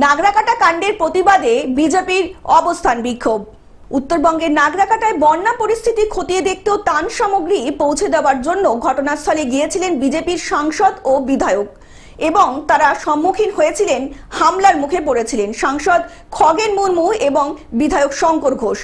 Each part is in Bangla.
নাগরাকাটা কাণ্ডের প্রতিবাদে বিজেপির অবস্থান বিক্ষোভ। উত্তরবঙ্গের নাগরাকাটায় বন্যা পরিস্থিতি খতিয়ে দেখতেও ত্রাণ সামগ্রী পৌঁছে দেওয়ার জন্য ঘটনাস্থলে গিয়েছিলেন বিজেপির সাংসদ ও বিধায়ক এবং তারা সম্মুখীন হয়েছিলেন হামলার মুখে পড়েছিলেন সাংসদ খগেন মুর্মু এবং বিধায়ক শঙ্কর ঘোষ।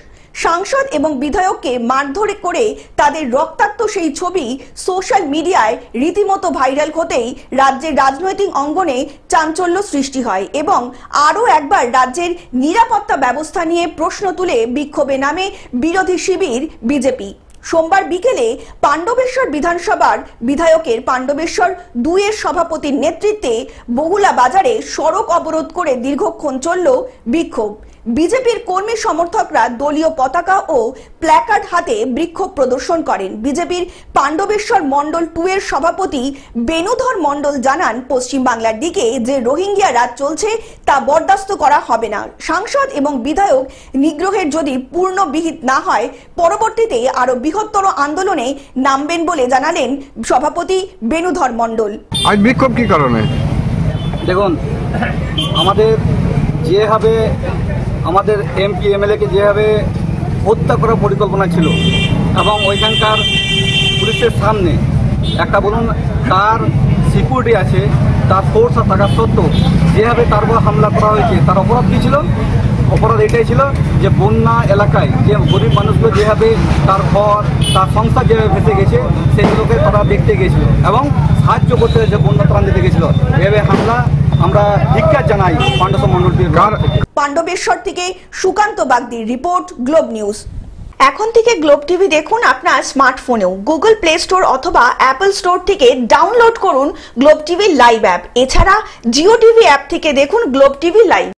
সাংসদ এবং বিধায়ককে মারধর করে তাদের রক্তাক্ত সেই ছবি সোশ্যাল মিডিয়ায় রীতিমতো ভাইরাল হতেই রাজ্যের রাজনৈতিক অঙ্গনে চাঞ্চল্য সৃষ্টি হয় এবং আরও একবার রাজ্যের নিরাপত্তা ব্যবস্থা নিয়ে প্রশ্ন তুলে বিক্ষোভে নামে বিরোধী শিবির বিজেপি। সোমবার বিকেলে পাণ্ডবেশ্বর বিধানসভার বিধায়কের পাণ্ডবেশ্বর 2 এর সভাপতির নেতৃত্বে বহুলা বাজারে সড়ক অবরোধ করে দীর্ঘক্ষণ চলল বিক্ষোভ। বিজেপির কর্মী সমর্থকরা দলীয় পতাকা ও প্ল্যাকার্ড হাতে বিক্ষোভ প্রদর্শন করেন। বিজেপির পাণ্ডবেশ্বর মণ্ডল 2 এর সভাপতি বেনুধর মণ্ডল জানান, পশ্চিম বাংলার দিকে যে রোহিঙ্গিয়া রাজ চলছে তা বরদাস্ত করা হবে না। সাংসদ এবং বিধায়ক নিগ্রহের যদি পূর্ণ বিহিত না হয় পরবর্তীতে আরো বৃহত্তর আন্দোলনে নামবেন বলে জানালেন সভাপতি বেনুধর মণ্ডল। আজ বিক্ষোভ কি কারণে? দেখুন, আমাদের যেভাবে আমাদের এমপি এমএলএকে যেভাবে হত্যা করার পরিকল্পনা ছিল এবং ওইখানকার পুলিশের সামনে একটা বলুন তার সিকিউরিটি আছে, তার ফোর্স থাকা সত্ত্বেও যেভাবে তার উপর হামলা করা হয়েছে তার অপরাধ কী ছিল? অপরাধ এটাই ছিল যে বন্যা এলাকায় যে গরিব মানুষগুলো যেভাবে তার ঘর তার সংসার যেভাবে ভেসে গেছে সেগুলোকে তারা দেখতে গেছিল এবং সাহায্য করতে যে বন্যা ত্রাণ দিতে গেছিল। এভাবে হামলা আমরা ধিক্কার জানাই পাণ্ডবেশ্বর মণ্ডলটির। পাণ্ডবেশ্বর থেকে সুকান্ত বাগদির রিপোর্ট, গ্লোব নিউজ। এখন থেকে গ্লোব টিভি দেখুন আপনার স্মার্টফোনেও। গুগল প্লে স্টোর অথবা অ্যাপল স্টোর থেকে ডাউনলোড করুন গ্লোব টিভি লাইভ অ্যাপ। এছাড়া জিও টিভি অ্যাপ থেকে দেখুন গ্লোব টিভি লাইভ।